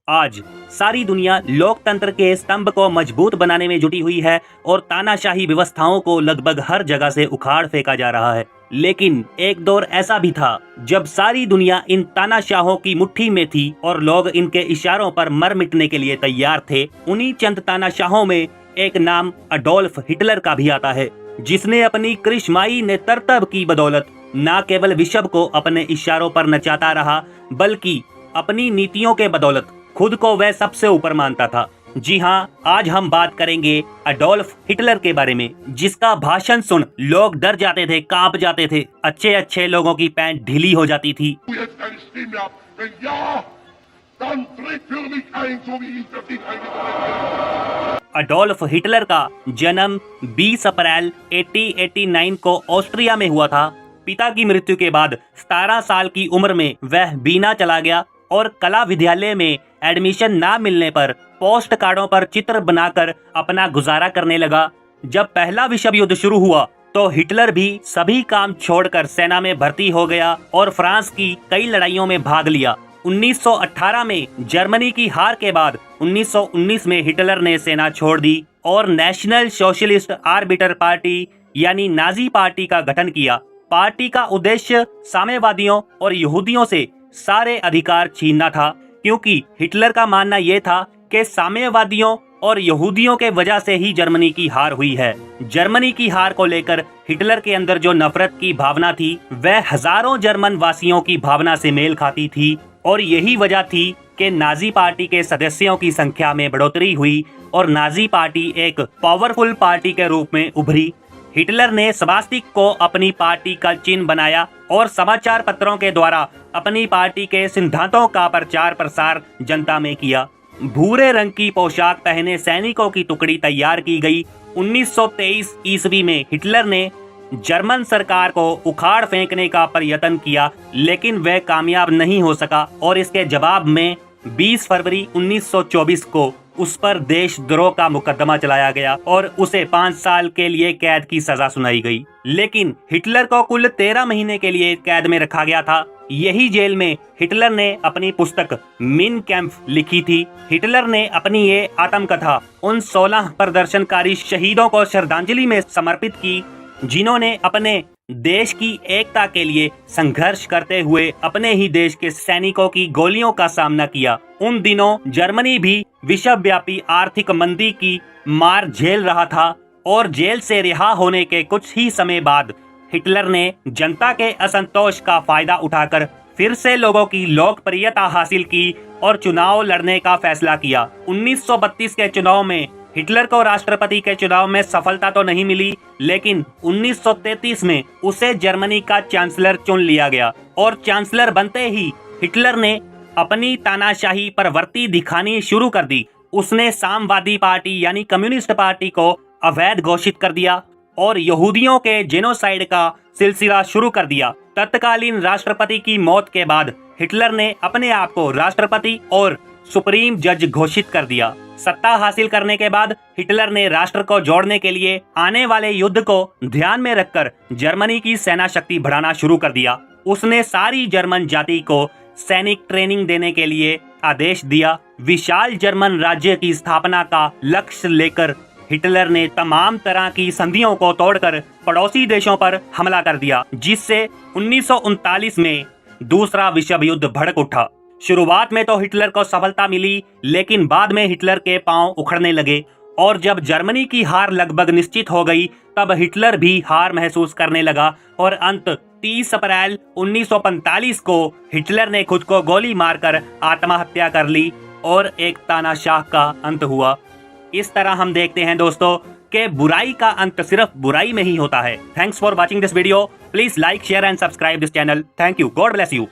आज सारी दुनिया लोकतंत्र के स्तंभ को मजबूत बनाने में जुटी हुई है और तानाशाही व्यवस्थाओं को लगभग हर जगह से उखाड़ फेंका जा रहा है। लेकिन एक दौर ऐसा भी था जब सारी दुनिया इन तानाशाहों की मुट्ठी में थी और लोग इनके इशारों पर मर मिटने के लिए तैयार थे। उन्हीं चंद तानाशाहों में एक नाम अडोल्फ हिटलर का भी आता है, जिसने अपनी करिश्माई नेतृत्व की बदौलत न केवल विश्व को अपने इशारों पर नचाता रहा, बल्कि अपनी नीतियों के बदौलत खुद को वह सबसे ऊपर मानता था। जी हाँ, आज हम बात करेंगे अडोल्फ हिटलर के बारे में, जिसका भाषण सुन लोग डर जाते थे, कांप जाते थे। अच्छे अच्छे लोगों की पैंट ढीली हो जाती थी। अडोल्फ हिटलर का जन्म 20 अप्रैल 1889 को ऑस्ट्रिया में हुआ था। पिता की मृत्यु के बाद 17 साल की उम्र में वह वीना चला गया और कला विद्यालय में एडमिशन ना मिलने पर पोस्ट कार्डों पर चित्र बनाकर अपना गुजारा करने लगा। जब पहला विश्व युद्ध शुरू हुआ तो हिटलर भी सभी काम छोड़कर सेना में भर्ती हो गया और फ्रांस की कई लड़ाइयों में भाग लिया। 1918 में जर्मनी की हार के बाद 1919 में हिटलर ने सेना छोड़ दी और नेशनल सोशलिस्ट आर्बिटर पार्टी यानी नाजी पार्टी का गठन किया। पार्टी का उद्देश्य साम्यवादियों और यहूदियों से सारे अधिकार छीनना था, क्योंकि हिटलर का मानना यह था कि साम्यवादियों और यहूदियों के वजह से ही जर्मनी की हार हुई है। जर्मनी की हार को लेकर हिटलर के अंदर जो नफरत की भावना थी वह हजारों जर्मन वासियों की भावना से मेल खाती थी और यही वजह थी कि नाजी पार्टी के सदस्यों की संख्या में बढ़ोतरी हुई और नाजी पार्टी एक पावरफुल पार्टी के रूप में उभरी। हिटलर ने स्वास्तिक को अपनी पार्टी का चिन्ह बनाया और समाचार पत्रों के द्वारा अपनी पार्टी के सिद्धांतों का प्रचार प्रसार जनता में किया। भूरे रंग की पोशाक पहने सैनिकों की टुकड़ी तैयार की गई। 1923 ईस्वी में हिटलर ने जर्मन सरकार को उखाड़ फेंकने का प्रयत्न किया, लेकिन वह कामयाब नहीं हो सका और इसके जवाब में 20 फरवरी 1924 को उस पर देशद्रोह का मुकदमा चलाया गया और उसे 5 साल के लिए कैद की सजा सुनाई गई। लेकिन हिटलर को कुल 13 महीने के लिए कैद में रखा गया था। यही जेल में हिटलर ने अपनी पुस्तक मिन कैम्प लिखी थी। हिटलर ने अपनी ये आत्मकथा उन 16 प्रदर्शनकारी शहीदों को श्रद्धांजलि में समर्पित की, जिन्होंने अपने देश की एकता के लिए संघर्ष करते हुए अपने ही देश के सैनिकों की गोलियों का सामना किया। उन दिनों जर्मनी भी विश्वव्यापी आर्थिक मंदी की मार झेल रहा था और जेल से रिहा होने के कुछ ही समय बाद हिटलर ने जनता के असंतोष का फायदा उठाकर फिर से लोगों की लोकप्रियता हासिल की और चुनाव लड़ने का फैसला किया। 1932 के चुनाव में हिटलर को राष्ट्रपति के चुनाव में सफलता तो नहीं मिली, लेकिन 1933 में उसे जर्मनी का चांसलर चुन लिया गया और चांसलर बनते ही हिटलर ने अपनी तानाशाही प्रवृत्ति दिखानी शुरू कर दी। उसने साम्यवादी पार्टी यानी कम्युनिस्ट पार्टी को अवैध घोषित कर दिया और यहूदियों के जेनोसाइड का सिलसिला शुरू कर दिया। तत्कालीन राष्ट्रपति की मौत के बाद हिटलर ने अपने आप को राष्ट्रपति और सुप्रीम जज घोषित कर दिया। सत्ता हासिल करने के बाद हिटलर ने राष्ट्र को जोड़ने के लिए आने वाले युद्ध को ध्यान में रखकर जर्मनी की सेना शक्ति बढ़ाना शुरू कर दिया। उसने सारी जर्मन जाति को सैनिक ट्रेनिंग देने के लिए आदेश दिया। विशाल जर्मन राज्य की स्थापना का लक्ष्य लेकर हिटलर ने तमाम तरह की संधियों को तोड़कर पड़ोसी देशों पर हमला कर दिया, जिससे 1939 में दूसरा विश्व युद्ध भड़क उठा। शुरुआत में तो हिटलर को सफलता मिली, लेकिन बाद में हिटलर के पांव उखड़ने लगे और जब जर्मनी की हार लगभग निश्चित हो गई तब हिटलर भी हार महसूस करने लगा और अंत 30 अप्रैल 1945 को हिटलर ने खुद को गोली मारकर आत्महत्या कर ली और एक तानाशाह का अंत हुआ। इस तरह हम देखते हैं दोस्तों कि बुराई का अंत सिर्फ बुराई में ही होता है। Thanks for watching this video. Please like, share and subscribe this channel. Thank you. God bless you.